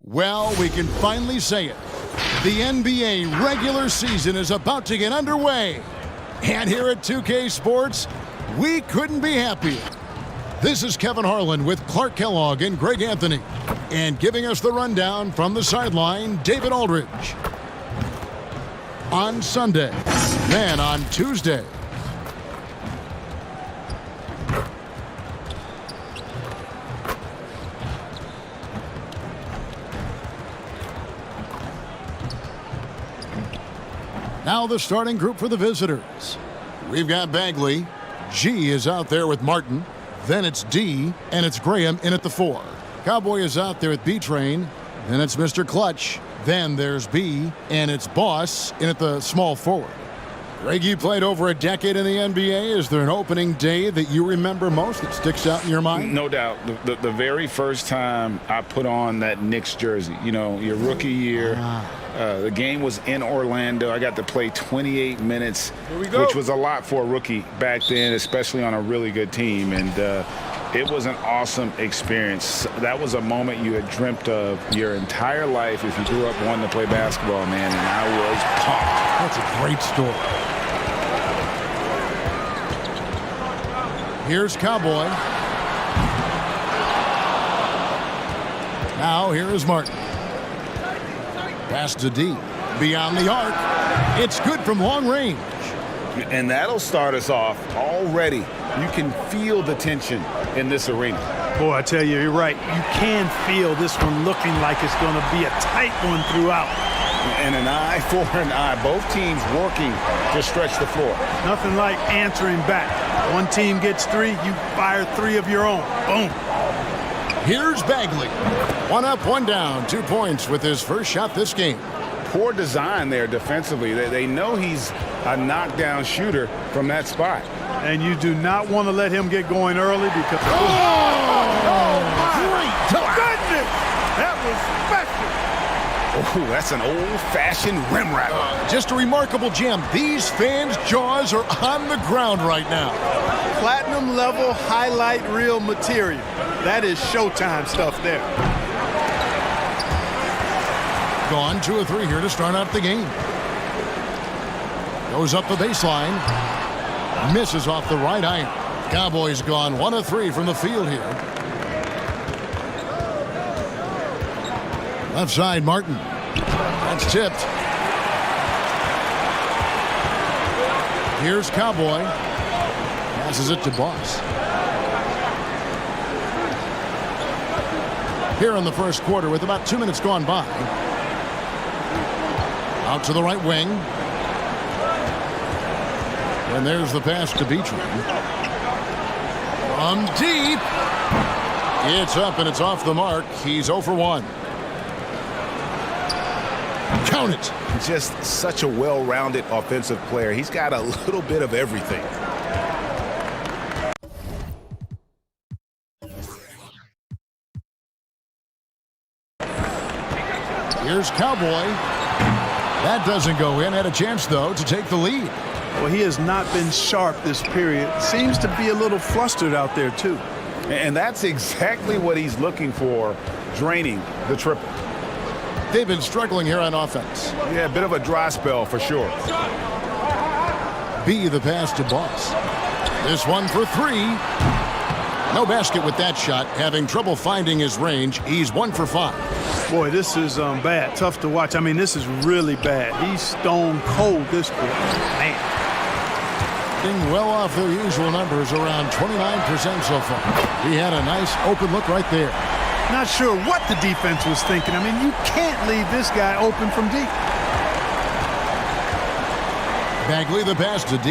Well, we can finally say it. The NBA regular season is about to get underway. And here at 2K Sports, we couldn't be happier. This is Kevin Harlan with Clark Kellogg and Greg Anthony. And giving us the rundown from the sideline, David Aldridge. On Sunday, then on Tuesday. Now the starting group for the visitors. We've got Bagley. G is out there with Martin. Then it's D, and it's Graham in at the 4. Cowboy is out there at B-Train. Then it's Mr. Clutch. Then there's B, and it's Boss in at the small forward. Greg, you played over a decade in the NBA. Is there an opening day that you remember most that sticks out in your mind? No doubt. The very first time I put on that Knicks jersey, you know, your rookie year. The game was in Orlando. I got to play 28 minutes, which was a lot for a rookie back then, especially on a really good team. And it was an awesome experience. That was a moment you had dreamt of your entire life if you grew up wanting to play basketball, man, and I was pumped. That's a great story. Here's Cowboy. Now here is Martin. Pass to D. Beyond the arc. It's good from long range. And that'll start us off already. You can feel the tension in this arena. Boy, I tell you, you're right. You can feel this one looking like it's going to be a tight one throughout. And an eye for an eye. Both teams working to stretch the floor. Nothing like answering back. One team gets 3, you fire 3 of your own. Boom. Here's Bagley. 1 up, 1 down. 2 points with his first shot this game. Poor design there defensively. They know he's a knockdown shooter from that spot. And you do not want to let him get going early because... Great touch. Goodness! That was special. Oh, that's an old-fashioned rim wrap. Just a remarkable gem. These fans' jaws are on the ground right now. Platinum level highlight reel material. That is Showtime stuff there. Gone 2 of 3 here to start out the game. Goes up the baseline. Misses off the right iron. Cowboys gone 1 of 3 from the field here. Left side, Martin. That's tipped. Here's Cowboy. Passes it to Boss. Here in the first quarter with about 2 minutes gone by. Out to the right wing. And there's the pass to B-Train. From deep. It's up and it's off the mark. He's 0 for 1. Count it. Just such a well-rounded offensive player. He's got a little bit of everything. Here's Cowboy. That doesn't go in. Had a chance, though, to take the lead. Well, he has not been sharp this period. Seems to be a little flustered out there, too. And that's exactly what he's looking for, draining the triple. They've been struggling here on offense. Yeah, a bit of a dry spell for sure. B, the pass to Boss. This one for 3. No basket with that shot. Having trouble finding his range. He's 1 for 5. Boy, this is bad. Tough to watch. I mean, this is really bad. He's stone cold this quarter. Man. Being well off their usual numbers, around 29% so far. He had a nice open look right there. Not sure what the defense was thinking. I mean, you can't leave this guy open from deep. Bagley, the pass to D.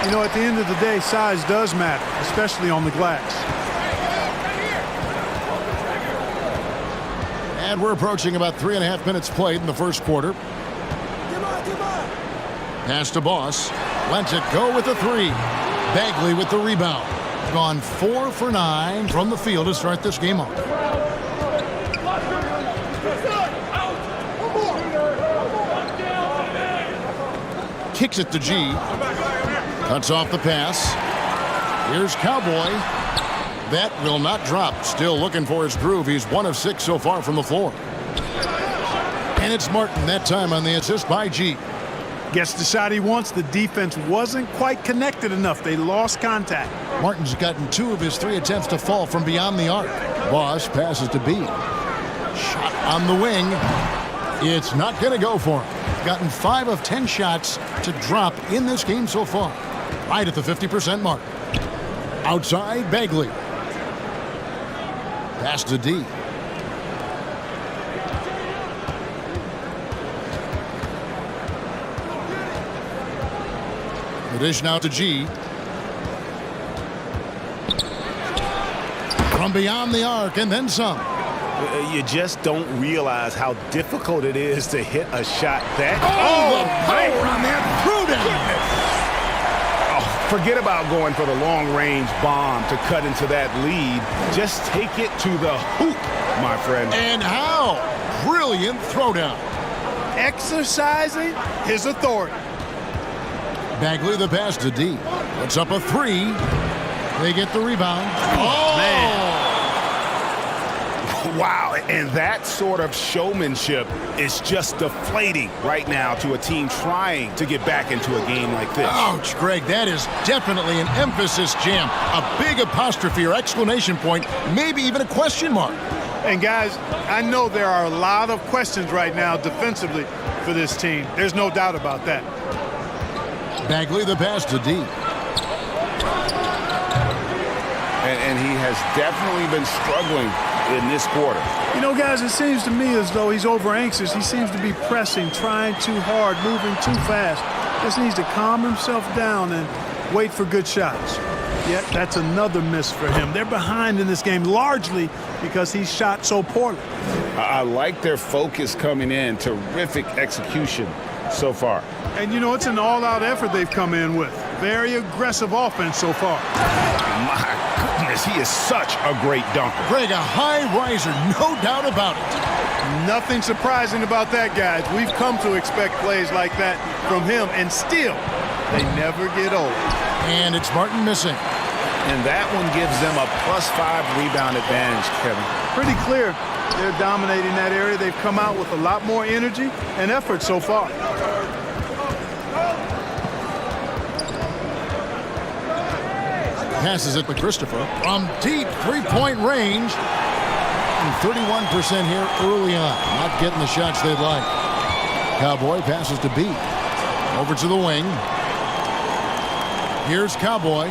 You know, at the end of the day, size does matter, especially on the glass. And we're approaching about 3.5 minutes played in the first quarter. Pass to Boss. Lets it go with the 3. Bagley with the rebound. Gone 4 for 9 from the field to start this game off. Kicks it to G. Cuts off the pass. Here's Cowboy. That will not drop. Still looking for his groove. He's 1 of 6 so far from the floor. And it's Martin that time on the assist by G. Gets the shot he wants. The defense wasn't quite connected enough. They lost contact. Martin's gotten 2 of his 3 attempts to fall from beyond the arc. Boss passes to B. Shot on the wing. It's not going to go for him. Gotten 5 of 10 shots to drop in this game so far. Right at the 50% mark. Outside, Bagley. Pass to D. The dish now to G. From beyond the arc and then some. You just don't realize how difficult it is to hit a shot that. Oh, the power on that throwdown. Forget about going for the long-range bomb to cut into that lead. Just take it to the hoop, my friend. And how? Brilliant throwdown. Exercising his authority. Bagley the pass to D. Puts up a 3. They get the rebound. Oh, man. Wow, and that sort of showmanship is just deflating right now to a team trying to get back into a game like this. Ouch, Greg, that is definitely an emphasis jam. A big apostrophe or exclamation point, maybe even a question mark. And guys, I know there are a lot of questions right now defensively for this team. There's no doubt about that. Bagley the pass to D. And he has definitely been struggling in this quarter. You know, guys, it seems to me as though he's over anxious. He seems to be pressing, trying too hard, moving too fast. Just needs to calm himself down and wait for good shots. Yet that's another miss for him. They're behind in this game largely because he shot so poorly. I like their focus coming in. Terrific execution so far. And, you know, it's an all-out effort they've come in with. Very aggressive offense so far. My goodness, he is such a great dunker. Greg, a high riser, no doubt about it. Nothing surprising about that, guys. We've come to expect plays like that from him, and still, they never get old. And it's Martin missing. And that one gives them a +5 rebound advantage, Kevin. Pretty clear they're dominating that area. They've come out with a lot more energy and effort so far. Passes it to Christopher from deep three-point range. And 31% here early on. Not getting the shots they'd like. Cowboy passes to B. Over to the wing. Here's Cowboy.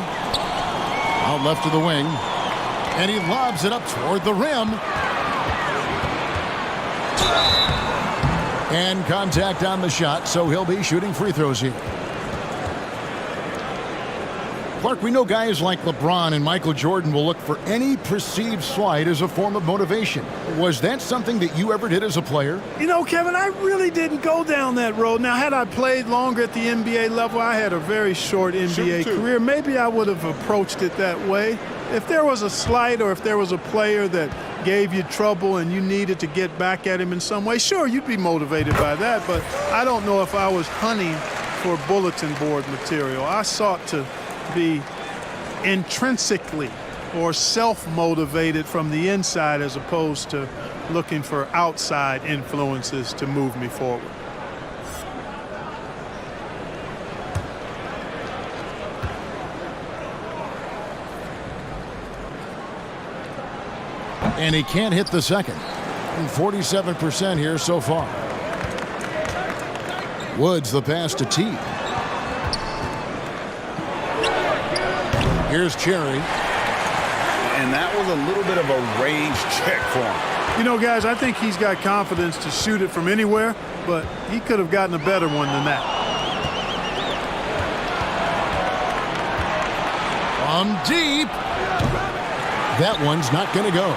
Out left to the wing. And he lobs it up toward the rim. And contact on the shot, so he'll be shooting free throws here. Clark, we know guys like LeBron and Michael Jordan will look for any perceived slight as a form of motivation. Was that something that you ever did as a player? You know, Kevin, I really didn't go down that road. Now, had I played longer at the NBA level, I had a very short NBA career. Maybe I would have approached it that way. If there was a slight or if there was a player that gave you trouble and you needed to get back at him in some way, sure, you'd be motivated by that. But I don't know if I was hunting for bulletin board material. I sought to be intrinsically or self-motivated from the inside as opposed to looking for outside influences to move me forward. And he can't hit the second. 47% here so far. Woods the pass to T. Here's Cherry. And that was a little bit of a range check for him. You know, guys, I think he's got confidence to shoot it from anywhere, but he could have gotten a better one than that. From deep. That one's not going to go.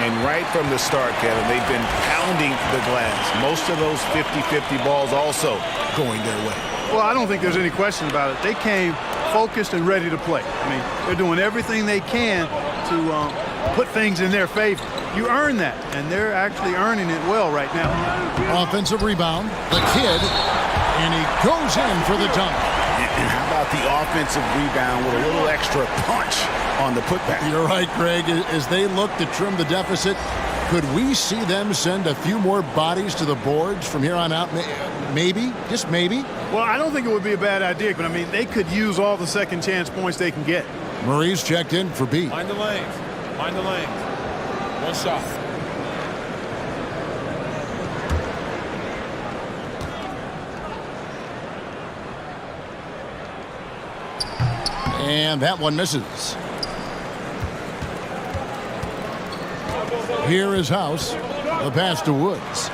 And right from the start, Kevin, they've been pounding the glass. Most of those 50-50 balls also going their way. Well, I don't think there's any question about it. They came focused and ready to play. I mean, they're doing everything they can to put things in their favor. You earn that, and they're actually earning it well right now. Offensive rebound. The kid, and he goes in for the dunk. And how about about the offensive rebound with a little extra punch on the putback. You're right, Greg. As they look to trim the deficit, could we see them send a few more bodies to the boards from here on out? Maybe, just maybe. Well, I don't think it would be a bad idea, but I mean, they could use all the second chance points they can get. Murray's checked in for B. Mind the lanes. Mind the lanes. One shot. And that one misses. Here is House. The pass to Woods.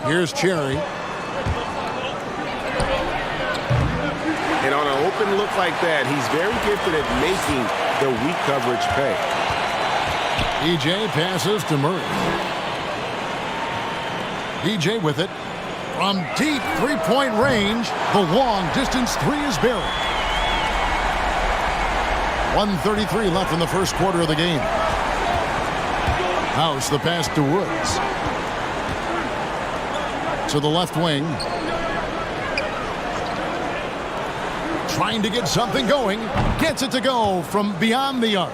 Here's Cherry. And on an open look like that, he's very gifted at making the weak coverage pay. DJ passes to Murray. DJ with it. From deep three-point range, the long-distance three is buried. 1:33 left in the first quarter of the game. House, the pass to Woods. To the left wing. Trying to get something going. Gets it to go from beyond the arc.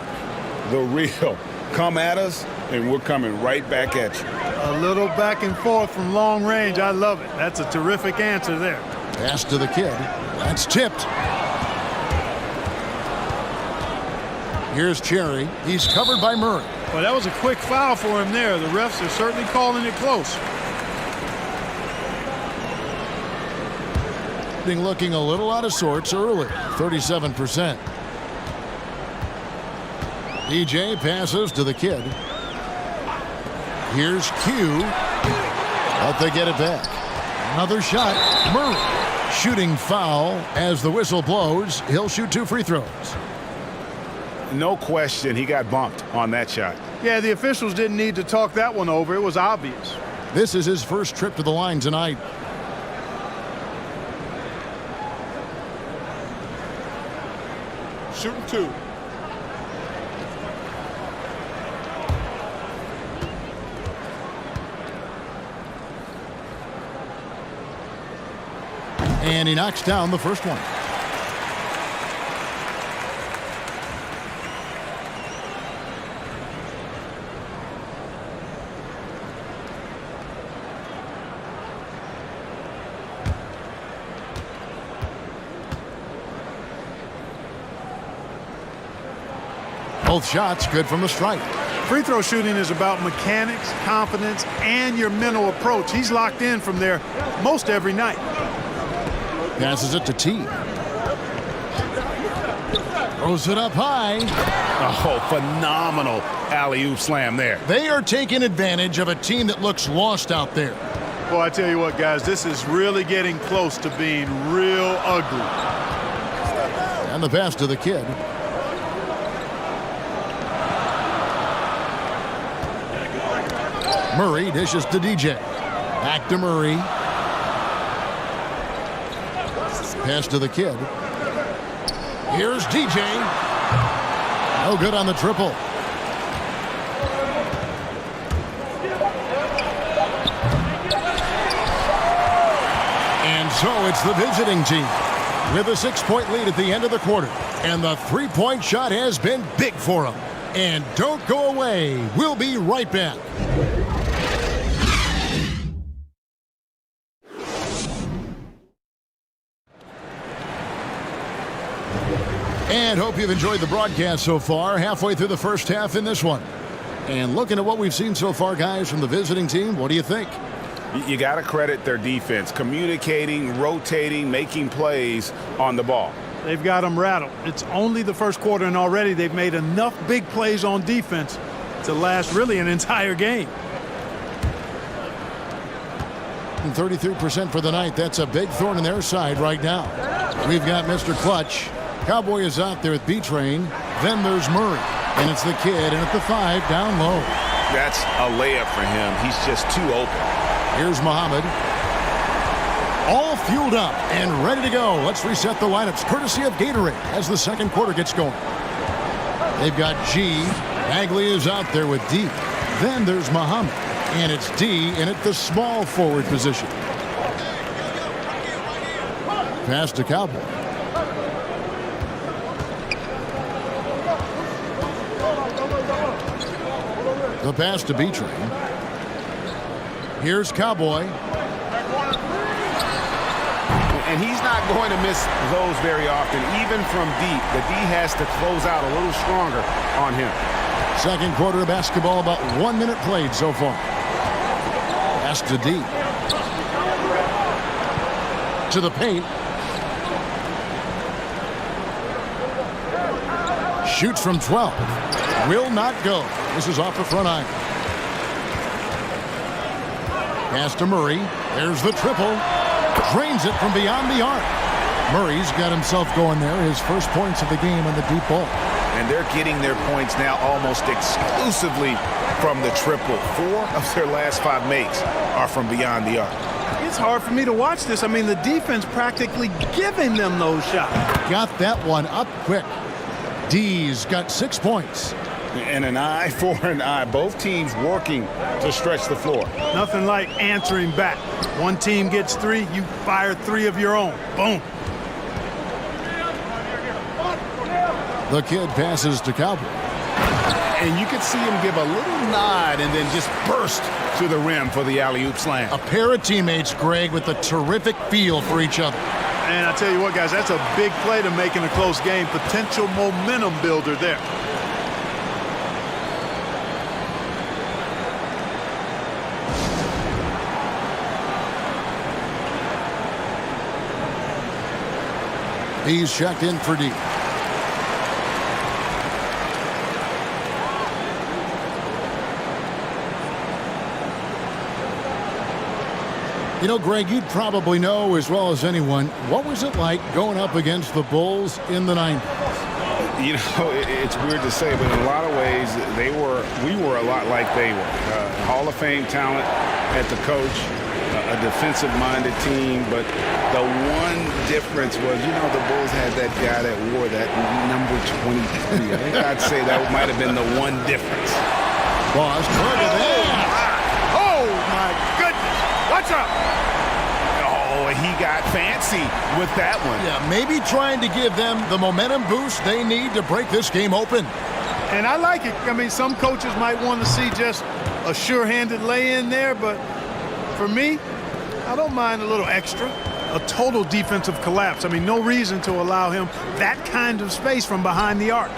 The real. Come at us, and we're coming right back at you. A little back and forth from long range. I love it. That's a terrific answer there. Pass to the kid. That's tipped. Here's Cherry. He's covered by Murray. Well, that was a quick foul for him there. The refs are certainly calling it close. Looking a little out of sorts early. 37%. DJ passes to the kid. Here's Q. But they get it back. Another shot. Murray. Shooting foul as the whistle blows. He'll shoot 2 free throws. No question, he got bumped on that shot. Yeah, the officials didn't need to talk that one over. It was obvious. This is his first trip to the line tonight. Shooting 2. And he knocks down the first one. Both shots good from the strike. Free throw shooting is about mechanics, confidence, and your mental approach. He's locked in from there most every night. Passes it to T. Throws it up high. Oh, phenomenal alley-oop slam there. They are taking advantage of a team that looks lost out there. Well, I tell you what, guys, this is really getting close to being real ugly. And the pass to the kid. Murray dishes to DJ. Back to Murray. Pass to the kid. Here's DJ. No good on the triple. And so it's the visiting team with a 6-point lead at the end of the quarter. And the three-point shot has been big for them. And don't go away. We'll be right back. And hope you've enjoyed the broadcast so far. Halfway through the first half in this one. And looking at what we've seen so far, guys, from the visiting team, what do you think? You got to credit their defense, communicating, rotating, making plays on the ball. They've got them rattled. It's only the first quarter, and already they've made enough big plays on defense to last really an entire game. 33% for the night. That's a big thorn in their side right now. We've got Mr. Clutch. Cowboy is out there at B-Train. Then there's Murray. And it's the kid, and at the 5, down low. That's a layup for him. He's just too open. Here's Muhammad. All fueled up and ready to go. Let's reset the lineups, courtesy of Gatorade, as the second quarter gets going. They've got G. Bagley is out there with D. Then there's Muhammad. And it's D in at the small forward position. pass to Cowboy. The pass to B-Train. Here's Cowboy. And he's not going to miss those very often, even from deep. The D has to close out a little stronger on him. Second quarter of basketball, about 1 minute played so far. Pass to D. To the paint. Shoots from 12. Will not go. This is off the front iron. Pass to Murray. There's the triple. Drains it from beyond the arc. Murray's got himself going there. His first points of the game on the deep ball. And they're getting their points now almost exclusively from the triple. 4 of their last 5 makes are from beyond the arc. It's hard for me to watch this. I mean, the defense practically giving them those shots. Got that one up quick. D's got 6 points. And an eye for an eye. Both teams working to stretch the floor. Nothing like answering back. One team gets 3, you fire 3 of your own. Boom. The kid passes to Cowboy. And you could see him give a little nod and then just burst to the rim for the alley-oop slam. A pair of teammates, Greg, with a terrific feel for each other. And I tell you what, guys, that's a big play to make in a close game. Potential momentum builder there. He's checked in for D. You know, Greg, you'd probably know as well as anyone, what was it like going up against the Bulls in the 90s? You know, it's weird to say, but in a lot of ways, we were a lot like they were. Hall of Fame talent at the coach, a defensive-minded team, but the one difference was, you know, the Bulls had that guy that wore that number 23. I think I'd say that might have been the one difference. Boss, Oh, my goodness. What's up? Oh, he got fancy with that one. yeah, maybe trying to give them the momentum boost they need to break this game open. And I like it. I mean, some coaches might want to see just a sure-handed lay-in there, but for me, I don't mind a little extra. A total defensive collapse. I mean, no reason to allow him that kind of space from behind the arc.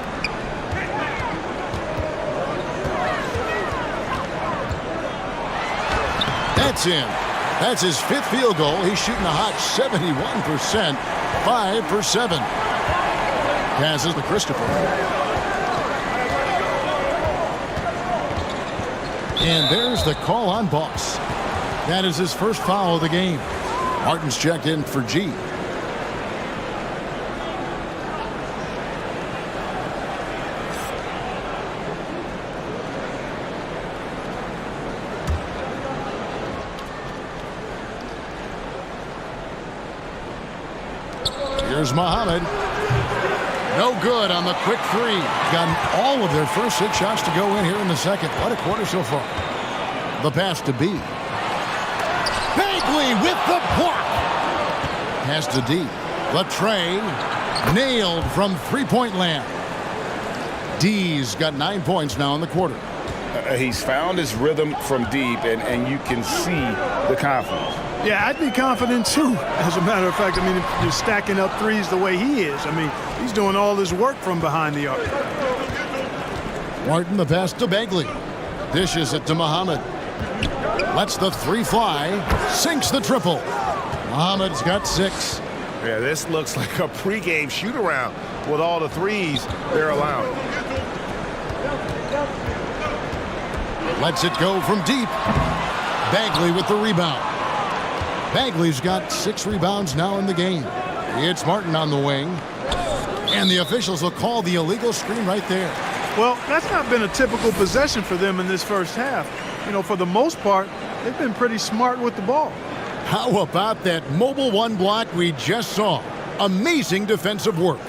That's in. That's his 5th field goal. He's shooting a hot 71%. 5 for 7. Passes to Christopher. And there's the call on Boss. That is his first foul of the game. Martin's checked in for G. Here's Muhammad. No good on the quick 3. Gotten all of their first 6 shots to go in here in the second. What a quarter so far. The pass to B. Bagley with the block. Pass to D. Latrey nailed from 3-point land. D's got 9 points now in the quarter. He's found his rhythm from deep, and you can see the confidence. Yeah, I'd be confident too. As a matter of fact, I mean, if you're stacking up threes the way he is, I mean, he's doing all this work from behind the arc. Martin, the pass to Bagley. Dishes it to Muhammad. Lets the 3 fly. Sinks the triple. Muhammad's got 6. Yeah, this looks like a pregame shoot-around with all the threes they're allowing. Lets it go from deep. Bagley with the rebound. Bagley's got 6 rebounds now in the game. It's Martin on the wing. And the officials will call the illegal screen right there. Well, that's not been a typical possession for them in this first half. You know, for the most part, they've been pretty smart with the ball. How about that mobile 1 block we just saw? Amazing defensive work.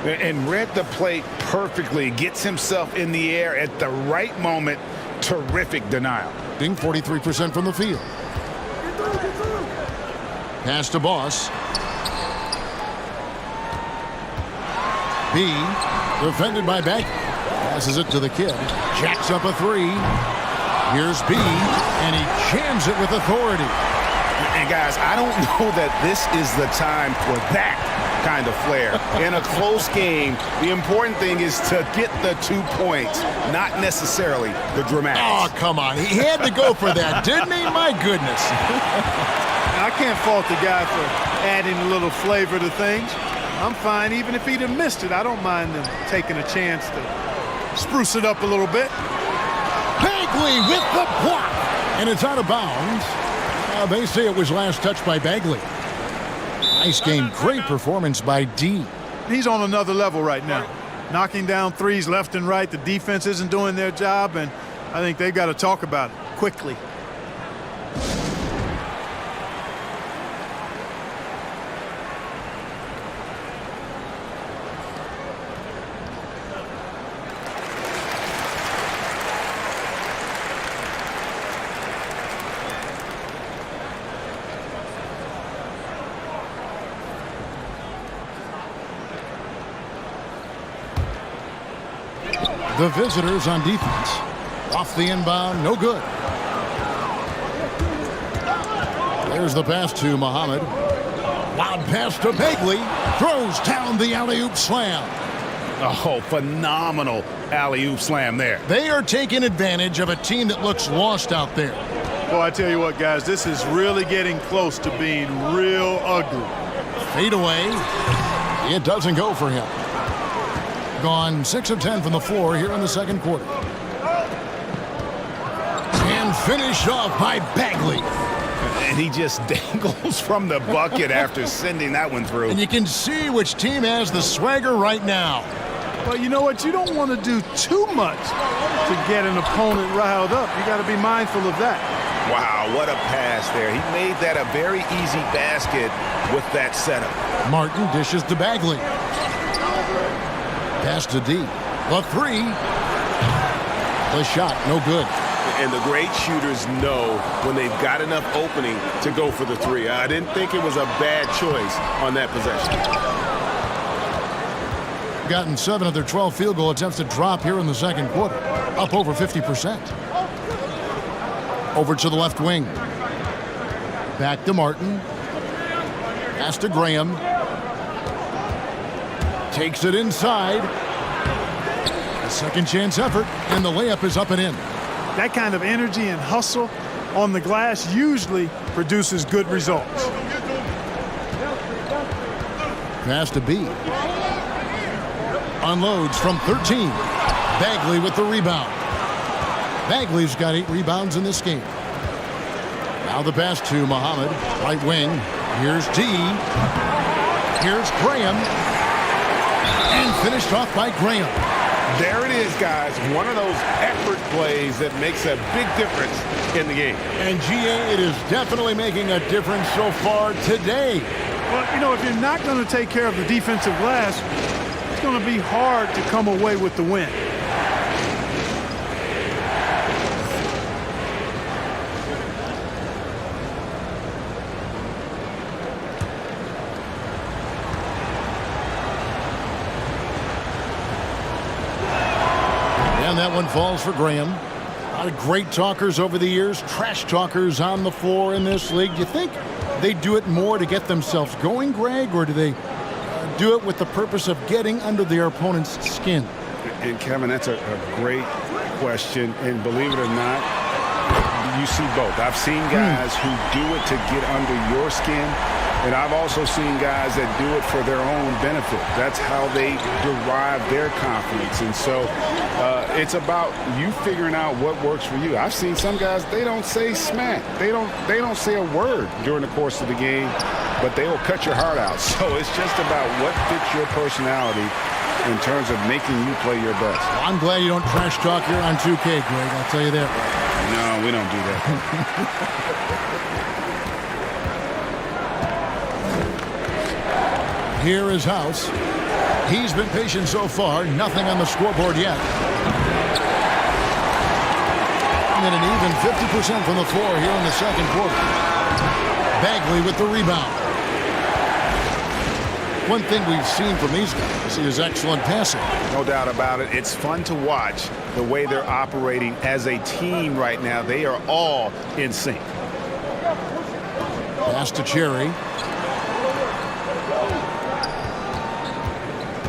And read the play perfectly. Gets himself in the air at the right moment. Terrific denial. Ding 43% from the field. Pass to Boss. B, defended by Beck. Passes it to the kid. Jacks up a three. Here's B, and he jams it with authority. And guys, I don't know that this is the time for that kind of flair. In a close game, the important thing is to get the 2 points, not necessarily the dramatics. Oh, come on. He had to go for that, didn't he? My goodness. I can't fault the guy for adding a little flavor to things. I'm fine. Even if he'd have missed it, I don't mind them taking a chance to spruce it up a little bit. Bagley with the block. And it's out of bounds. They say it was last touched by Bagley. Nice game. Great performance by D. He's on another level right now. Knocking down threes left and right. The defense isn't doing their job, and I think they've got to talk about it quickly. The visitors on defense. Off the inbound, no good. There's the pass to Muhammad. Loud pass to Bagley. Throws down the alley-oop slam. Oh, phenomenal alley-oop slam there. They are taking advantage of a team that looks lost out there. Boy, I tell you what, guys, this is really getting close to being real ugly. Fade away. It doesn't go for him. Gone 6 of 10 from the floor here in the second quarter. And finished off by Bagley. And he just dangles from the bucket after sending that one through. And you can see which team has the swagger right now. But you know what? You don't want to do too much to get an opponent riled up. You got to be mindful of that. Wow, what a pass there. He made that a very easy basket with that setup. Martin dishes to Bagley. Pass to D. A three. The shot, no good. And the great shooters know when they've got enough opening to go for the three. I didn't think it was a bad choice on that possession. Gotten 7 of their 12 field goal attempts to drop here in the second quarter. Up over 50%. Over to the left wing. Back to Martin. Pass to Graham. Takes it inside. A second chance effort, and the layup is up and in. That kind of energy and hustle on the glass usually produces good results. Pass to B. Unloads from 13. Bagley with the rebound. Bagley's got 8 rebounds in this game. Now the pass to Muhammad. Right wing. Here's D. Here's Graham. And finished off by Graham. There it is, guys. One of those effort plays that makes a big difference in the game. And GA, it is definitely making a difference so far today. Well, you know, if you're not going to take care of the defensive glass, it's going to be hard to come away with the win. And that one falls for Graham. A lot of great talkers over the years, trash talkers on the floor in this league. Do you think they do it more to get themselves going, Greg, or do they do it with the purpose of getting under their opponent's skin? And Kevin, that's a great question. And believe it or not, you see both. I've seen guys who do it to get under your skin, and I've also seen guys that do it for their own benefit. That's how they derive their confidence. And so it's about you figuring out what works for you. I've seen some guys, they don't say smack. They don't say a word during the course of the game, but they will cut your heart out. So it's just about what fits your personality in terms of making you play your best. Well, I'm glad you don't trash talk here on 2K, Greg. I'll tell you that. No, we don't do that. Here is House. He's been patient so far. Nothing on the scoreboard yet. And an even 50% from the floor here in the second quarter. Bagley with the rebound. One thing we've seen from these guys is excellent passing. No doubt about it. It's fun to watch the way they're operating as a team right now. They are all in sync. Pass to Cherry.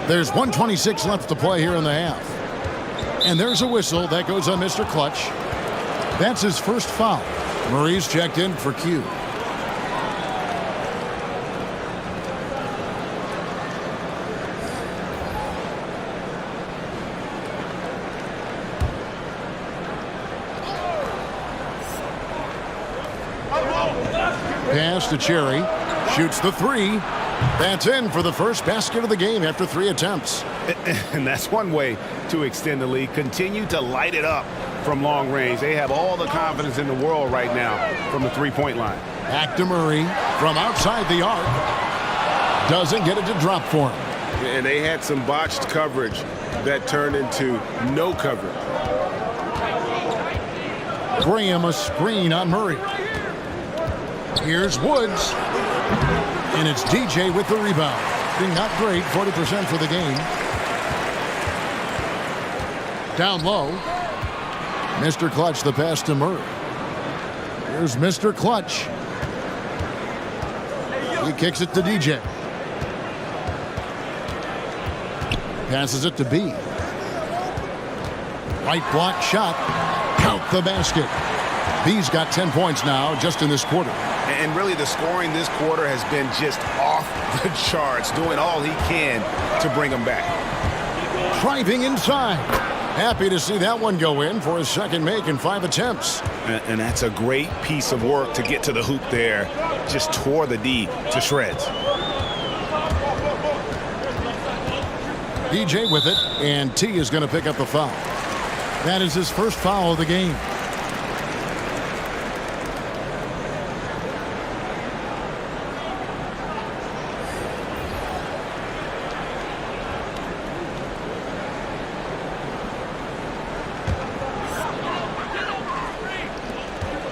There's 1:26 left to play here in the half. And there's a whistle that goes on Mr. Clutch. That's his first foul. Murray's checked in for Q. Pass to Cherry. Shoots the three. That's in for the first basket of the game after 3 attempts. And that's one way to extend the lead. Continue to light it up from long range. They have all the confidence in the world right now from the three-point line. Back to Murray from outside the arc. Doesn't get it to drop for him. And they had some botched coverage that turned into no coverage. Graham a screen on Murray. Here's Woods. And it's DJ with the rebound. Being not great, 40% for the game. Down low. Mr. Clutch, the pass to Murray. Here's Mr. Clutch. He kicks it to DJ. Passes it to B. Right block shot. Count the basket. B's got 10 points now just in this quarter. And really the scoring this quarter has been just off the charts, doing all he can to bring them back. Driving inside. Happy to see that one go in for his second make in 5 attempts. And that's a great piece of work to get to the hoop there. Just tore the D to shreds. DJ with it, and T is going to pick up the foul. That is his first foul of the game.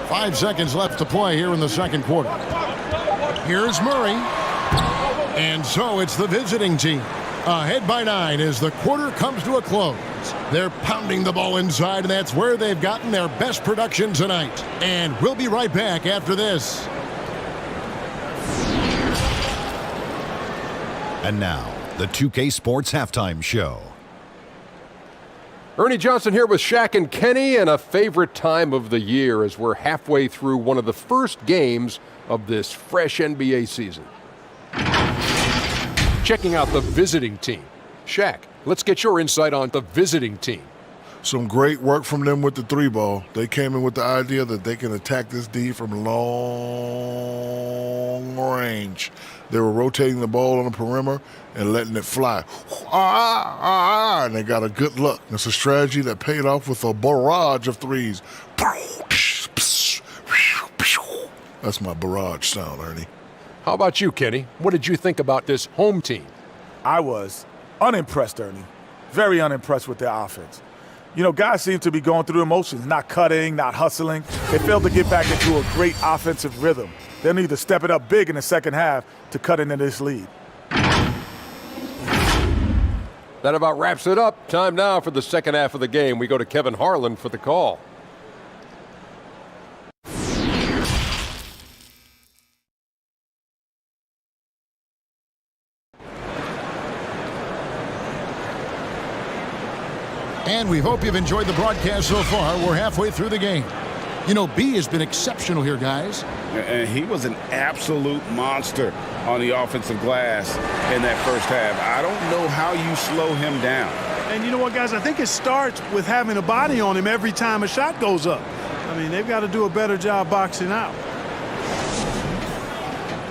Five seconds left to play here in the second quarter. Here's Murray. And so it's the visiting team. Ahead by 9 as the quarter comes to a close. They're pounding the ball inside, and that's where they've gotten their best production tonight. And we'll be right back after this. And now, the 2K Sports Halftime Show. Ernie Johnson here with Shaq and Kenny, and a favorite time of the year as we're halfway through one of the first games of this fresh NBA season. Checking out the visiting team. Shaq, let's get your insight on the visiting team. Some great work from them with the 3-ball. They came in with the idea that they can attack this D from long range. They were rotating the ball on the perimeter and letting it fly. And they got a good look. It's a strategy that paid off with a barrage of threes. That's my barrage sound, Ernie. How about you, Kenny? What did you think about this home team? I was unimpressed, Ernie. Very unimpressed with their offense. You know, guys seem to be going through the motions, not cutting, not hustling. They failed to get back into a great offensive rhythm. They'll need to step it up big in the second half to cut into this lead. That about wraps it up. Time now for the second half of the game. We go to Kevin Harlan for the call. And we hope you've enjoyed the broadcast so far. We're halfway through the game. You know, B has been exceptional here, guys. And he was an absolute monster on the offensive glass in that first half. I don't know how you slow him down. And you know what, guys? I think it starts with having a body on him every time a shot goes up. I mean, they've got to do a better job boxing out.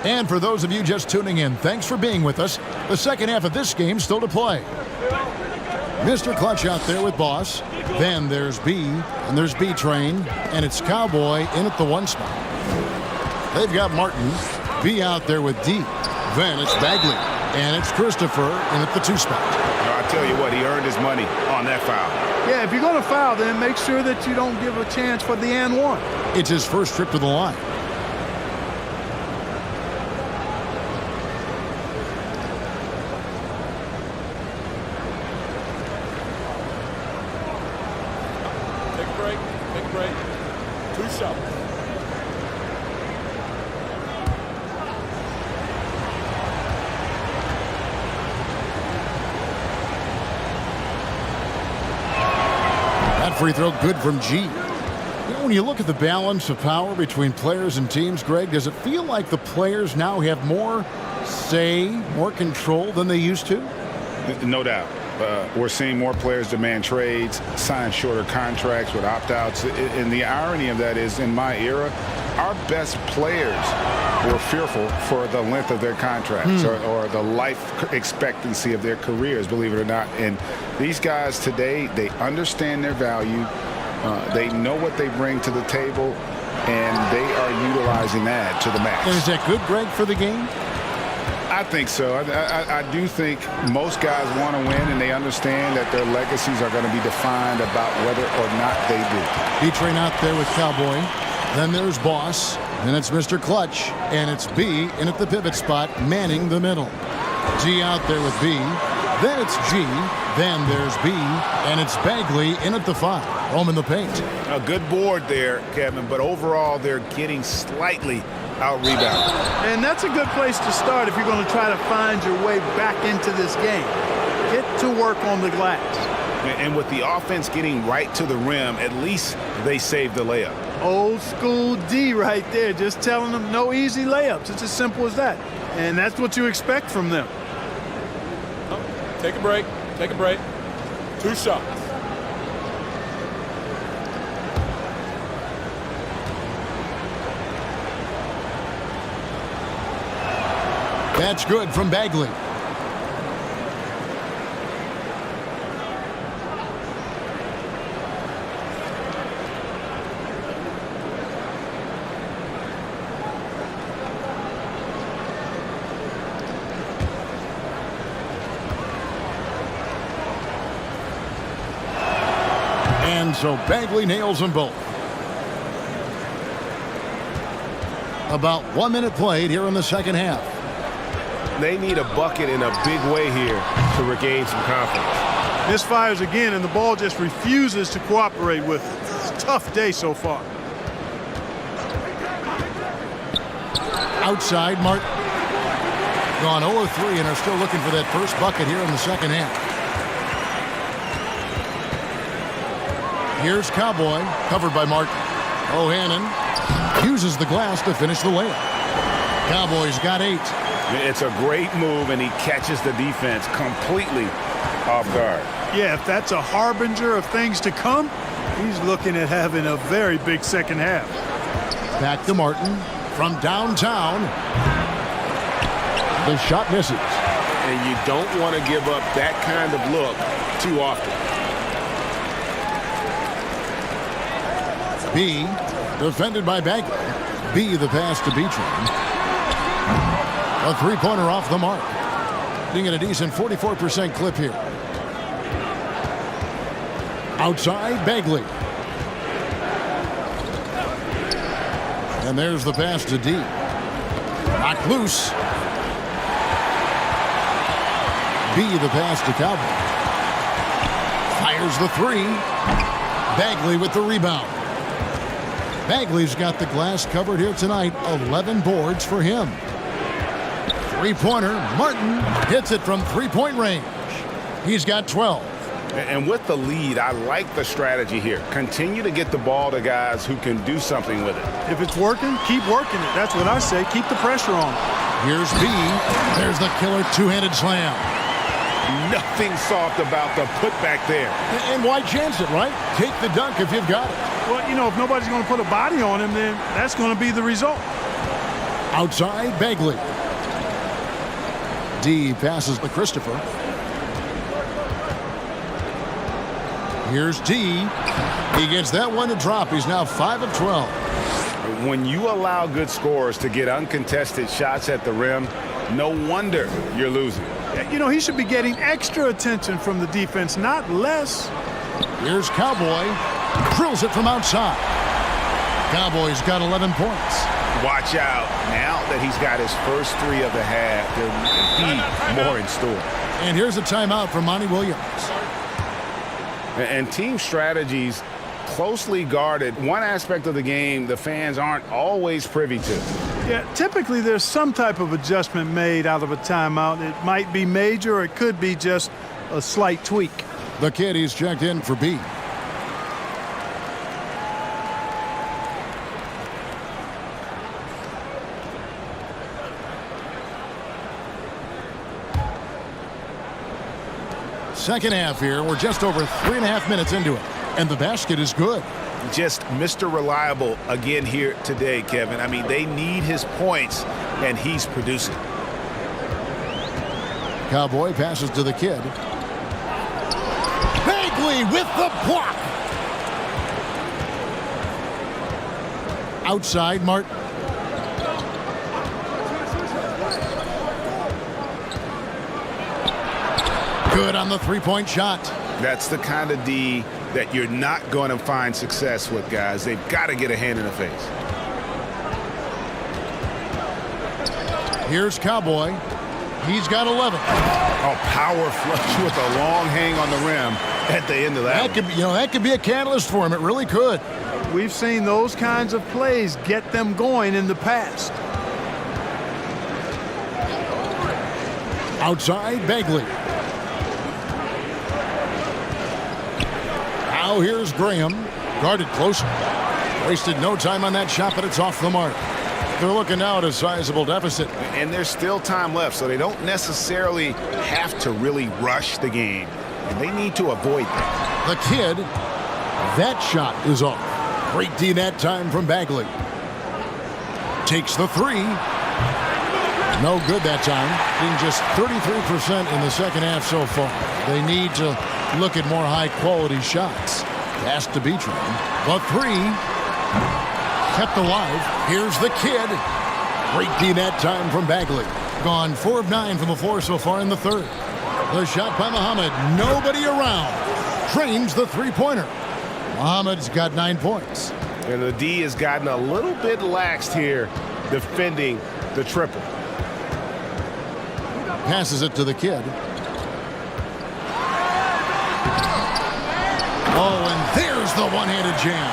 And for those of you just tuning in, thanks for being with us. The second half of this game still to play. Mr. Clutch out there with Boss. Then there's B, and there's B-Train, and it's Cowboy in at the 1 spot. They've got Martin. B out there with D. Then it's Bagley, and it's Christopher in at the 2 spot. I tell you what, he earned his money on that foul. Yeah, if you're going to foul, then make sure that you don't give a chance for the and 1. It's his first trip to the line. shots. That free throw good from G. When you look at the balance of power between players and teams, Greg, does it feel like the players now have more say, more control than they used to? No doubt. We're seeing more players demand trades, sign shorter contracts with opt-outs. And the irony of that is, in my era, our best players were fearful for the length of their contracts or the life expectancy of their careers, believe it or not. And these guys today, they understand their value. They know what they bring to the table, and they are utilizing that to the max. And is that good, Greg, for the game? I think so. I do think most guys want to win, and they understand that their legacies are going to be defined about whether or not they do. B-Train out there with Cowboy. Then there's Boss. Then it's Mr. Clutch. And it's B in at the pivot spot, manning the middle. G out there with B. Then it's G. Then there's B. And it's Bagley in at the 5. Home in the paint. A good board there, Kevin, but overall they're getting slightly out-rebounded. And that's a good place to start if you're going to try to find your way back into this game. Get to work on the glass. And with the offense getting right to the rim, at least they saved the layup. Old school D right there, just telling them no easy layups. It's as simple as that. And that's what you expect from them. Take a break. Take a break. 2 shots. That's good from Bagley. And so Bagley nails them both. About 1 minute played here in the second half. They need a bucket in a big way here to regain some confidence. Misfires again, and the ball just refuses to cooperate with it. It's a tough day so far. Outside, Martin. Gone 0 of 3 and are still looking for that first bucket here in the second half. Here's Cowboy, covered by Martin. O'Hannon uses the glass to finish the layup. Cowboys got 8. It's a great move, and he catches the defense completely off guard. Yeah, if that's a harbinger of things to come, he's looking at having a very big second half. Back to Martin from downtown. The shot misses. And you don't want to give up that kind of look too often. B, defended by Bagley. B, the pass to B-Train. A three-pointer off the mark. Being at a decent 44% clip here. Outside, Bagley. And there's the pass to D. Knocked loose. B, the pass to Cowboy. Fires the 3. Bagley with the rebound. Bagley's got the glass covered here tonight. 11 boards for him. Three-pointer. Martin hits it from three-point range. He's got 12. And with the lead, I like the strategy here. Continue to get the ball to guys who can do something with it. If it's working, keep working it. That's what I say. Keep the pressure on. Here's B. There's the killer two-handed slam. Nothing soft about the putback there. And why chance it, right? Take the dunk if you've got it. Well, you know, if nobody's going to put a body on him, then that's going to be the result. Outside, Bagley. D passes to Christopher. Here's D. He gets that one to drop. He's now 5 of 12. When you allow good scorers to get uncontested shots at the rim, no wonder you're losing. You know, he should be getting extra attention from the defense, not less. Here's Cowboy. Drills it from outside. Cowboy's got 11 points. Watch out. Now that he's got his first 3 of the half, there may be more in store. And here's a timeout from Monty Williams. And team strategies closely guarded. One aspect of the game the fans aren't always privy to. Yeah, typically there's some type of adjustment made out of a timeout. It might be major or it could be just a slight tweak. The kid, he's checked in for B. Second half here. We're just over 3.5 minutes into it. And the basket is good. Just Mr. Reliable again here today, Kevin. I mean, they need his points, and he's producing. Cowboy passes to the kid. Bagley with the block. Outside, Martin. Good on the three-point shot. That's the kind of D that you're not going to find success with, guys. They've got to get a hand in the face. Here's Cowboy. He's got 11. Oh, power flush with a long hang on the rim at the end of that. That could be a catalyst for him. It really could. We've seen those kinds of plays get them going in the past. Outside, Bagley. Now here's Graham. Guarded close. Wasted no time on that shot, but it's off the mark. They're looking now at a sizable deficit. And there's still time left, so they don't necessarily have to really rush the game. And they need to avoid that. The kid, that shot is off. Great D that time from Bagley. Takes the three. No good that time. Being just 33% in the second half so far. They need to look at more high-quality shots. Pass to Beachram. The three. Kept alive. Here's the kid. Great D that time from Bagley. Gone 4 of 9 from the floor so far in the third. The shot by Muhammad. Nobody around. Drains the three-pointer. Muhammad's got 9 points. And the D has gotten a little bit laxed here defending the triple. Passes it to the kid. Oh, and there's the one-handed jam.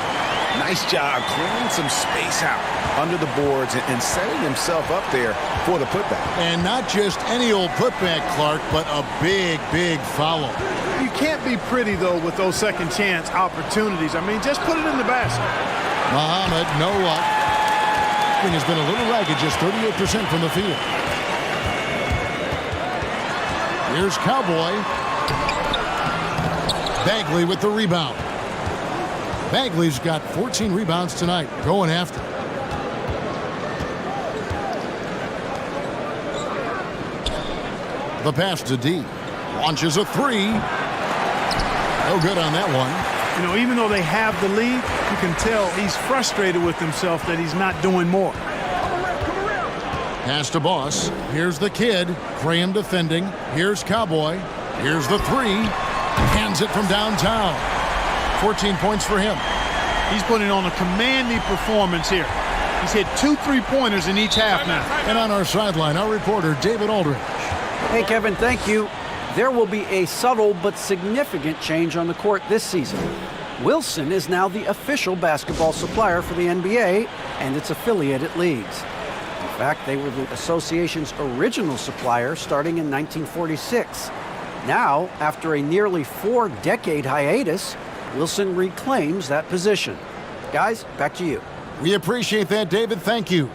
Nice job clearing some space out under the boards and setting himself up there for the putback. And not just any old putback, Clark, but a big, big follow. You can't be pretty, though, with those second chance opportunities. I mean, just put it in the basket. Muhammad, no luck. Thing has been a little ragged, just 38% from the field. Here's Cowboy. Bagley with the rebound. Bagley's got 14 rebounds tonight, going after. The pass to D. Launches a three. No good on that one. You know, even though they have the lead, you can tell he's frustrated with himself that he's not doing more. Pass to Boss. Here's the kid. Graham defending. Here's Cowboy. Here's the three. Hands it from downtown. 14 points for him. He's putting on a commanding performance here. He's hit 2 3-pointers in each half now. And on our sideline, our reporter, David Aldridge. Hey, Kevin, thank you. There will be a subtle but significant change on the court this season. Wilson is now the official basketball supplier for the NBA and its affiliated leagues. In fact, they were the association's original supplier starting in 1946. Now, after a nearly 4-decade hiatus, Wilson reclaims that position. Guys, back to you. We appreciate that, David. Thank you.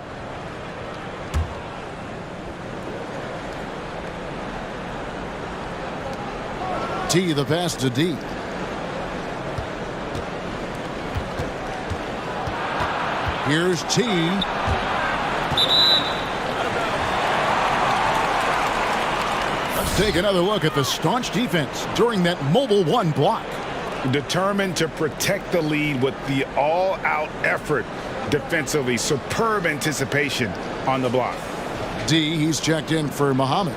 T, the pass to D. Here's T. Let's take another look at the staunch defense during that mobile one block. Determined to protect the lead with the all-out effort defensively. Superb anticipation on the block. D, he's checked in for Muhammad.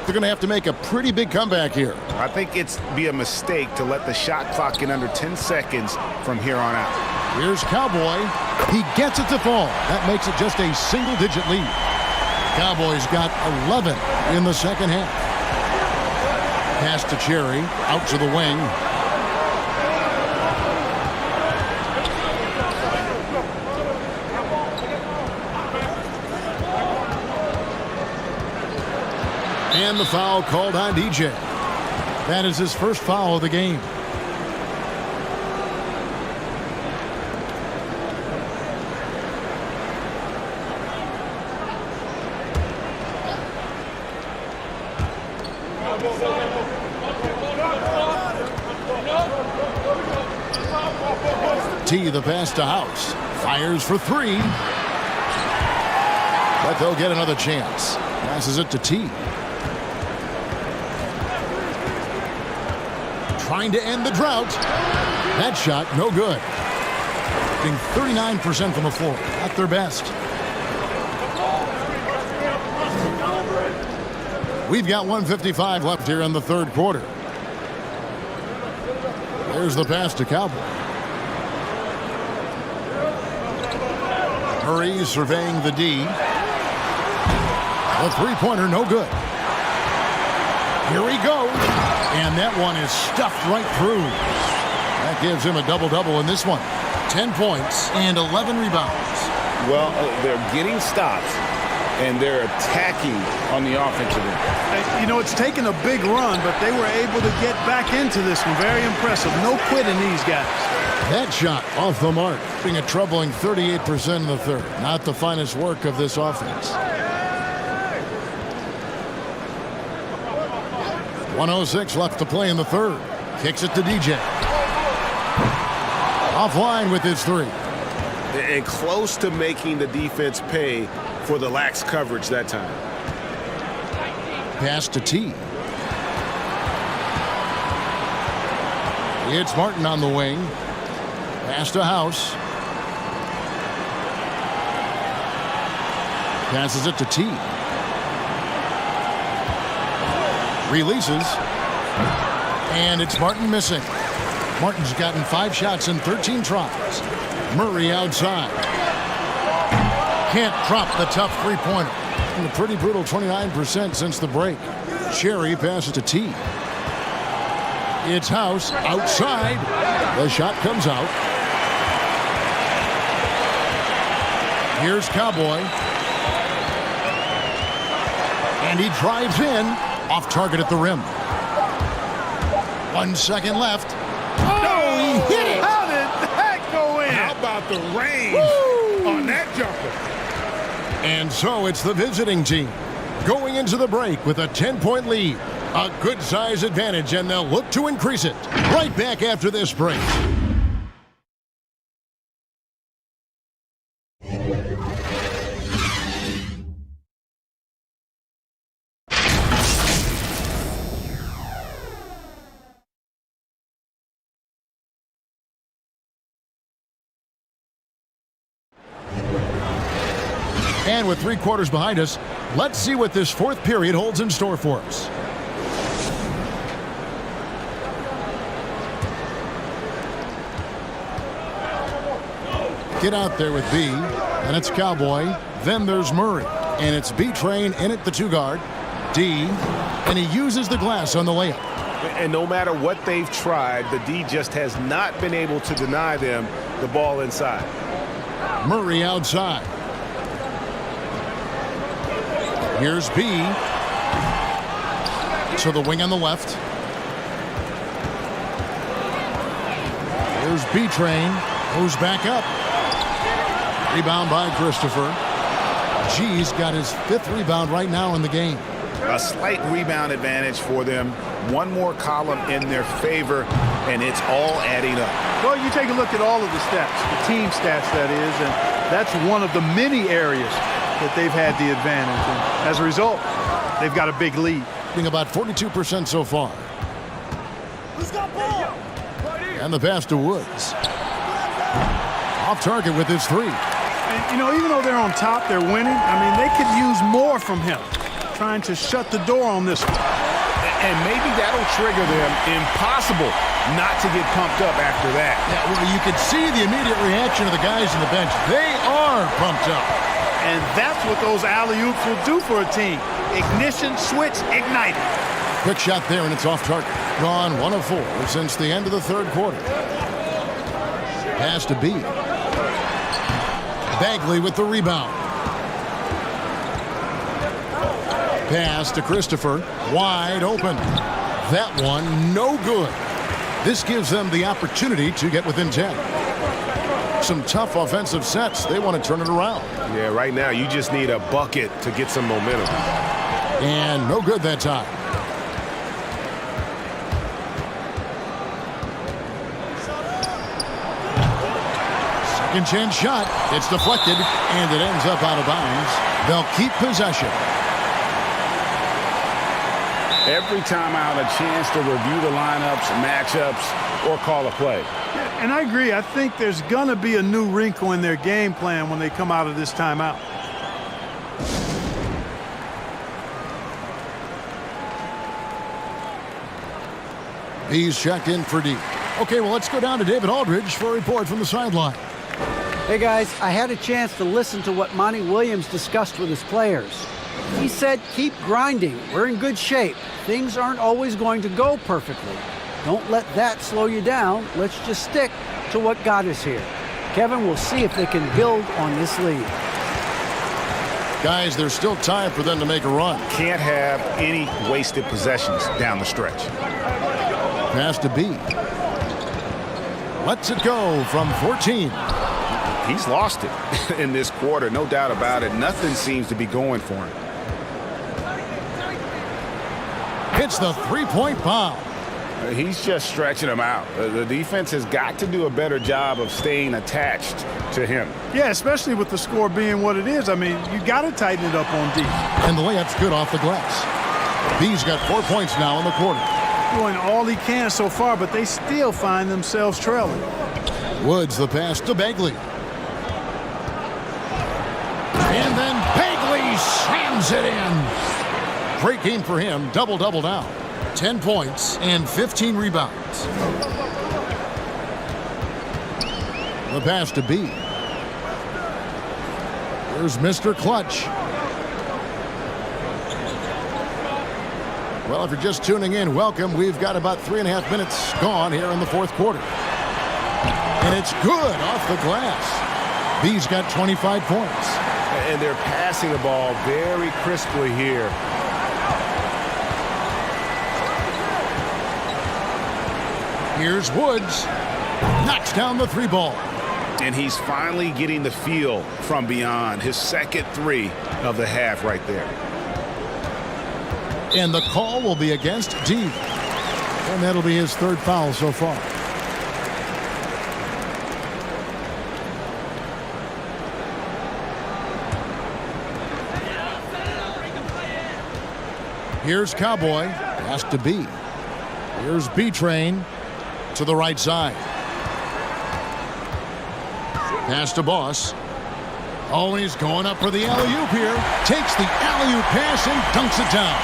They're going to have to make a pretty big comeback here. I think it's be a mistake to let the shot clock get under 10 seconds from here on out. Here's Cowboy. He gets it to fall. That makes it just a single-digit lead. Cowboys got 11 in the second half. Pass to Cherry, out to the wing. And the foul called on DJ. That is his first foul of the game. T, the pass to House. Fires for three. But they'll get another chance. Passes it to T. Trying to end the drought. That shot, no good. Being 39% from the floor. At their best. We've got 1:55 left here in the third quarter. There's the pass to Cowboy. Murray surveying the D. The three-pointer, no good. Here he goes. And that one is stuffed right through. That gives him a double-double in this one. 10 points and 11 rebounds. Well, they're getting stops, and they're attacking on the offensive end. You know, it's taken a big run, but they were able to get back into this one. Very impressive. No quitting these guys. That shot off the mark, being a troubling 38% in the third. Not the finest work of this offense. 1:06 left to play in the third. Kicks it to DJ. Offline with his three. And close to making the defense pay for the lax coverage that time. Pass to T. It's Martin on the wing. Pass to House. Passes it to T. Releases. And it's Martin missing. Martin's gotten 5 shots in 13 tries. Murray outside. Can't drop the tough three-pointer. And a pretty brutal 29% since the break. Cherry passes to T. It's House outside. The shot comes out. Here's Cowboy. And he drives in. Off target at the rim. 1 second left. Oh, he hit it! How did that go in? How about the range on that jumper? And so it's the visiting team going into the break with a 10-point lead. A good size advantage, and they'll look to increase it. Right back after this break. And with 3 quarters behind us, let's see what this fourth period holds in store for us. Get out there with B, and it's Cowboy. Then there's Murray, and it's B-Train in at the 2-guard. D, and he uses the glass on the layup. And no matter what they've tried, the D just has not been able to deny them the ball inside. Murray outside. Here's B. To the wing on the left. Here's B-Train. Goes back up. Rebound by Christopher. G's got his 5th rebound right now in the game. A slight rebound advantage for them. One more column in their favor, and it's all adding up. Well, you take a look at all of the stats, the team stats, that is, and that's one of the many areas that they've had the advantage. And as a result, they've got a big lead. Being about 42% so far. Who's got ball? And the pass to Woods. Off target with his 3. And, you know, even though they're on top, they're winning. I mean, they could use more from him, trying to shut the door on this one. And maybe that'll trigger them. Impossible not to get pumped up after that. Yeah, well, you could see the immediate reaction of the guys on the bench. They are pumped up. And that's what those alley-oops will do for a team. Ignition, switch, ignited. Quick shot there, and it's off target. Gone 1 of 4 since the end of the third quarter. Pass to B. Bagley with the rebound. Pass to Christopher. Wide open. That one, no good. This gives them the opportunity to get within 10. Some tough offensive sets. They want to turn it around. Yeah, right now you just need a bucket to get some momentum. And no good that time. Second chance shot. It's deflected, and it ends up out of bounds. They'll keep possession. Every time out, a chance to review the lineups, matchups, or call a play. And I agree. I think there's going to be a new wrinkle in their game plan when they come out of this timeout. He's checked in for D. Okay, well, let's go down to David Aldridge for a report from the sideline. Hey, guys, I had a chance to listen to what Monty Williams discussed with his players. He said, keep grinding. We're in good shape. Things aren't always going to go perfectly. Don't let that slow you down. Let's just stick to what got us here. Kevin, we'll see if they can build on this lead. Guys, there's still time for them to make a run. Can't have any wasted possessions down the stretch. Pass to B. Lets it go from 14. He's lost it in this quarter, no doubt about it. Nothing seems to be going for him. Hits the three-point bomb. He's just stretching them out. The defense has got to do a better job of staying attached to him. Yeah, especially with the score being what it is. I mean, you got to tighten it up on D. And the layup's good off the glass. B's got 4 points now in the quarter. Doing all he can so far, but they still find themselves trailing. Woods the pass to Bagley. And then Bagley slams it in. Great game for him. Double-double now. 10 points and 15 rebounds. The pass to B. Here's Mr. Clutch. Well, if you're just tuning in, welcome. We've got about 3.5 minutes gone here in the fourth quarter. And it's good off the glass. B's got 25 points. And they're passing the ball very crisply here. Here's Woods. Knocks down the three ball. And he's finally getting the feel from beyond. His second three of the half right there. And the call will be against D. And that'll be his third foul so far. Here's Cowboy. Pass to B. Here's B-Train to the right side. Pass to Boss. Oh, and he's going up for the alley-oop here. Takes the alley-oop pass and dunks it down.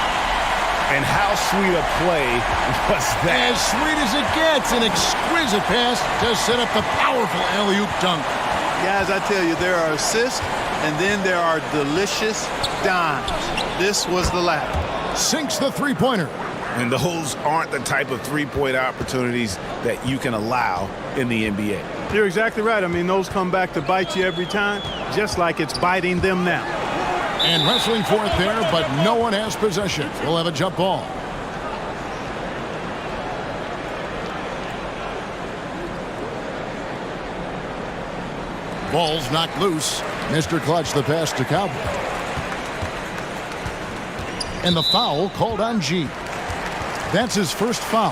And how sweet a play was that? As sweet as it gets. An exquisite pass to set up the powerful alley-oop dunk. Guys, I tell you, there are assists, and then there are delicious dimes. This was the latter. Sinks the three-pointer. And those aren't the type of three-point opportunities that you can allow in the NBA. You're exactly right. I mean, those come back to bite you every time, just like it's biting them now. And wrestling for it there, but no one has possession. We'll have a jump ball. Ball's knocked loose. Mr. Clutch the pass to Cowboy. And the foul called on G. That's his first foul.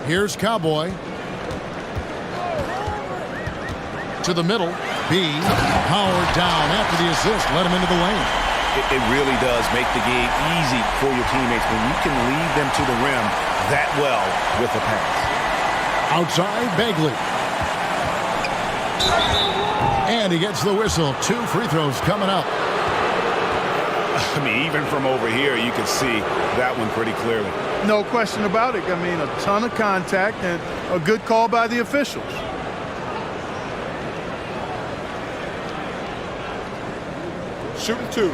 Here's Cowboy. To the middle. B. Powered down after the assist. Let him into the lane. It really does make the game easy for your teammates when you can lead them to the rim that well with a pass. Outside, Bagley. And he gets the whistle. 2 free throws coming up. I mean, even from over here, you can see that one pretty clearly. No question about it. I mean, a ton of contact and a good call by the officials. Shooting 2.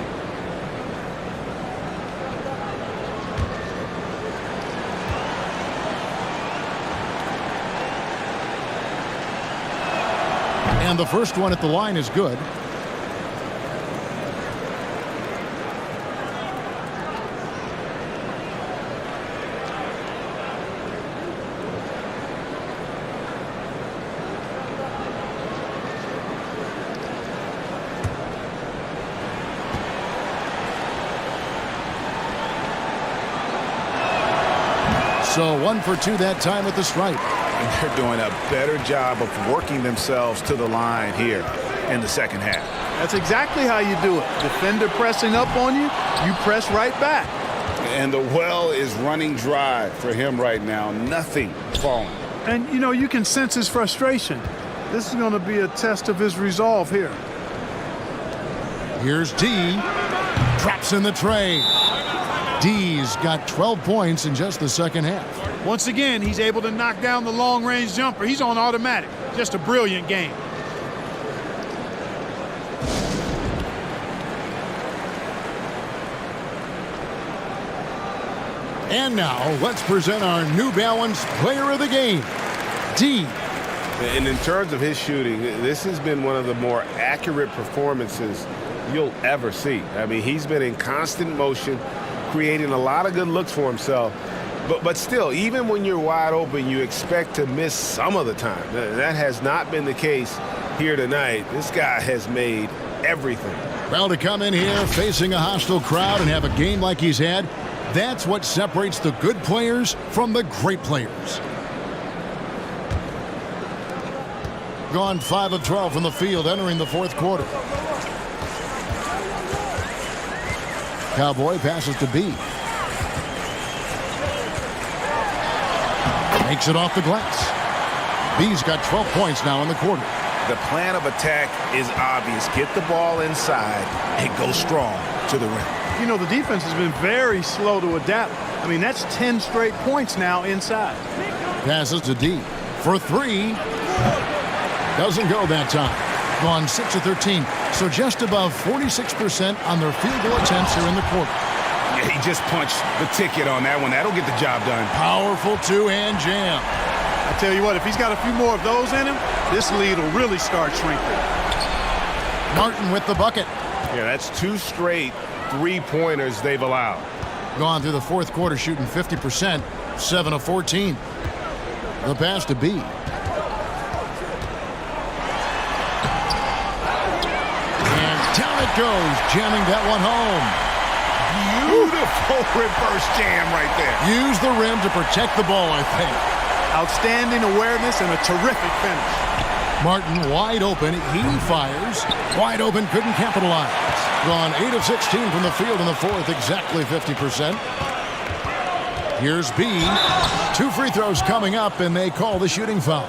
And the first one at the line is good. So 1 for 2 that time at the stripe. And they're doing a better job of working themselves to the line here in the second half. That's exactly how you do it. Defender pressing up on you, you press right back. And the well is running dry for him right now. Nothing falling. And, you know, you can sense his frustration. This is going to be a test of his resolve here. Here's D. Drops in the tray. D's got 12 points in just the second half. Once again, he's able to knock down the long-range jumper. He's on automatic. Just a brilliant game. And now, let's present our New Balance Player of the Game, D. And in terms of his shooting, this has been one of the more accurate performances you'll ever see. I mean, he's been in constant motion, creating a lot of good looks for himself. But still, even when you're wide open, you expect to miss some of the time. That has not been the case here tonight. This guy has made everything. Well, to come in here facing a hostile crowd and have a game like he's had, that's what separates the good players from the great players. Gone 5 of 12 from the field entering the fourth quarter. Cowboy passes to B. Makes it off the glass. B's got 12 points now in the quarter. The plan of attack is obvious. Get the ball inside and go strong to the rim. You know, the defense has been very slow to adapt. I mean, that's 10 straight points now inside. Passes to D for 3. Doesn't go that time. Gone 6 of 13. So just above 46% on their field goal attempts here in the quarter. Yeah, he just punched the ticket on that one. That'll get the job done. Powerful two-hand jam. I tell you what, if he's got a few more of those in him, this lead will really start shrinking. Martin with the bucket. Yeah, that's 2 straight three-pointers they've allowed. Gone through the fourth quarter shooting 50%, 7 of 14. The pass to B. And down it goes, jamming that one home. Beautiful reverse jam right there. Use the rim to protect the ball, I think. Outstanding awareness and a terrific finish. Martin wide open, he fires. Wide open, couldn't capitalize. Gone 8 of 16 from the field in the fourth, exactly 50%. Here's B. 2 free throws coming up, and they call the shooting foul.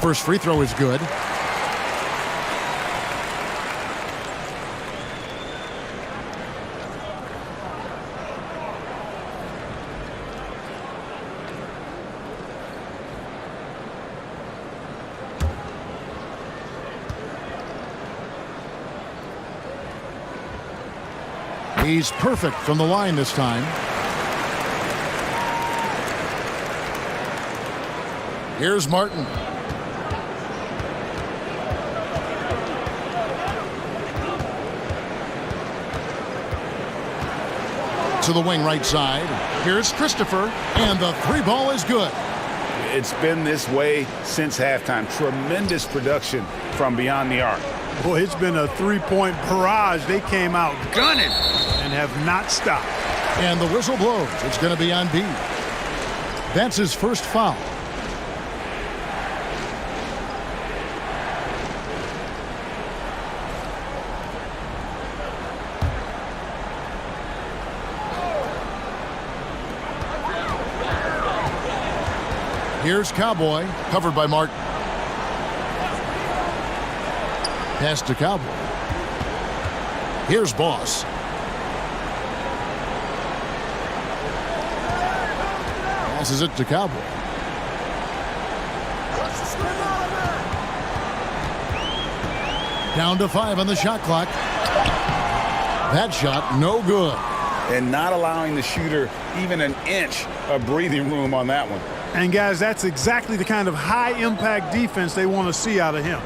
First free throw is good. He's perfect from the line this time. Here's Martin. to the wing right side. Here's Christopher, and the three ball is good. It's been this way since halftime. Tremendous production from beyond the arc. Boy, it's been a three-point barrage. They came out gunning and have not stopped. And the whistle blows. It's going to be on B. That's his first foul. Here's Cowboy, covered by Martin. Pass to Cowboy. Here's Boss. Passes it to Cowboy. Down to 5 on the shot clock. That shot, no good. And not allowing the shooter even an inch of breathing room on that one. And guys, that's exactly the kind of high-impact defense they want to see out of him.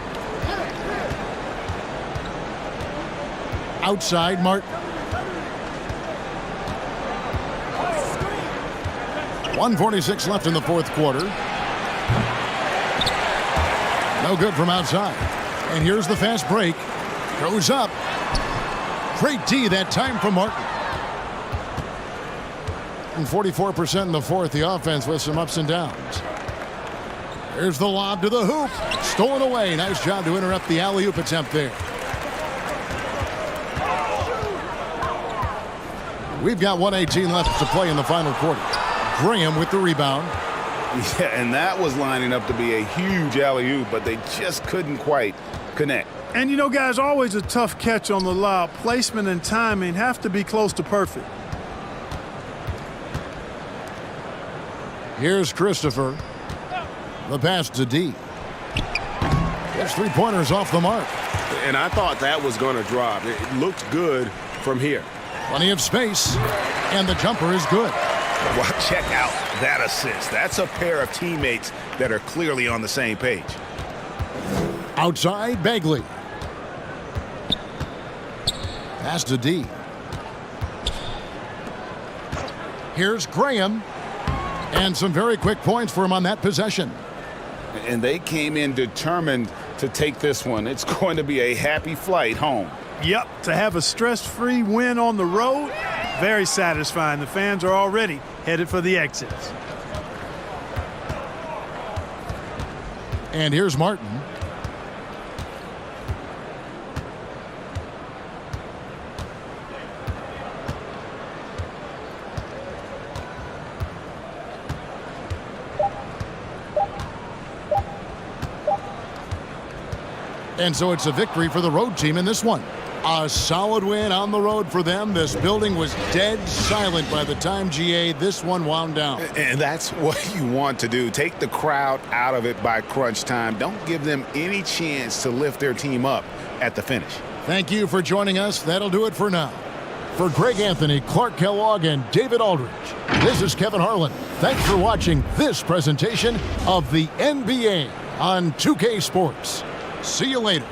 Outside, Martin. 1:46 left in the fourth quarter. No good from outside. And here's the fast break. Goes up. Great D that time from Martin. And 44% in the fourth, the offense with some ups and downs. There's the lob to the hoop. Stolen away. Nice job to interrupt the alley-oop attempt there. We've got 1:18 left to play in the final quarter. Graham with the rebound. Yeah, and that was lining up to be a huge alley-oop, but they just couldn't quite connect. And you know, guys, always a tough catch on the lob. Placement and timing have to be close to perfect. Here's Christopher. The pass to D. There's three-pointers off the mark. And I thought that was going to drop. It looked good from here. Plenty of space. And the jumper is good. Well, check out that assist. That's a pair of teammates that are clearly on the same page. Outside, Bagley. Pass to D. Here's Graham. And some very quick points for him on that possession. And they came in determined to take this one. It's going to be a happy flight home. Yep, to have a stress-free win on the road, very satisfying. The fans are already headed for the exits. And here's Martin. And so it's a victory for the road team in this one. A solid win on the road for them. This building was dead silent by the time, GA, this one wound down. And that's what you want to do. Take the crowd out of it by crunch time. Don't give them any chance to lift their team up at the finish. Thank you for joining us. That'll do it for now. For Greg Anthony, Clark Kellogg, and David Aldridge, this is Kevin Harlan. Thanks for watching this presentation of the NBA on 2K Sports. See you later.